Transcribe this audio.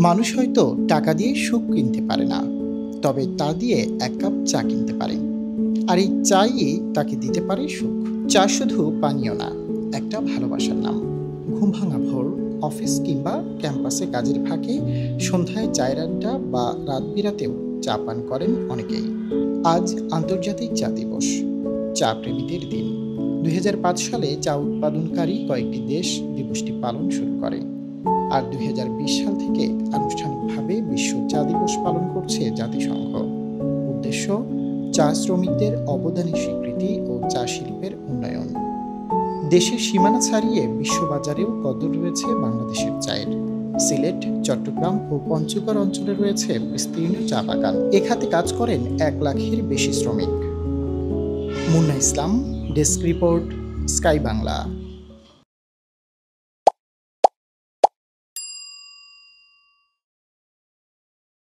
মানুষ হয়তো টাকা দিয়ে সুখ কিনতে পারে না, তবে তা দিয়ে এক কাপ চা কিনতে পারে। আর এই চাই তাকে দিতে পারে সুখ। চা শুধু পানীয় না, একটা ভালোবাসার নাম। ঘুম ভাঙা ভোর, অফিস কিংবা ক্যাম্পাসে কাজের ফাঁকে, সন্ধ্যায় চায়ের আড্ডা বা রাত বিরাতেও চা পান করেন অনেকেই। আজ আন্তর্জাতিক চা দিবস, চা প্রেমীদের দিন। 2005 সালে চা উৎপাদনকারী কয়েকটি দেশ দিবসটি পালন শুরু করে। আর 2020 সাল থেকে আনুষ্ঠানিকভাবে বিশ্ব চা দিবস পালন করছে জাতিসংঘ। উদ্দেশ্য, চা শ্রমিকদের অবদানের স্বীকৃতি ও চা শিল্পের উন্নয়ন। দেশের সীমানা ছাড়িয়ে বিশ্ববাজারেও কদর রয়েছে বাংলাদেশের চায়ের। সিলেট, চট্টগ্রাম ও পঞ্চগড় অঞ্চলে রয়েছে বিস্তীর্ণ চা বাগান। এ খাতে কাজ করেন 1 লাখের বেশি শ্রমিক। মুন্না ইসলাম, ডেস্ক রিপোর্ট, স্কাই বাংলা।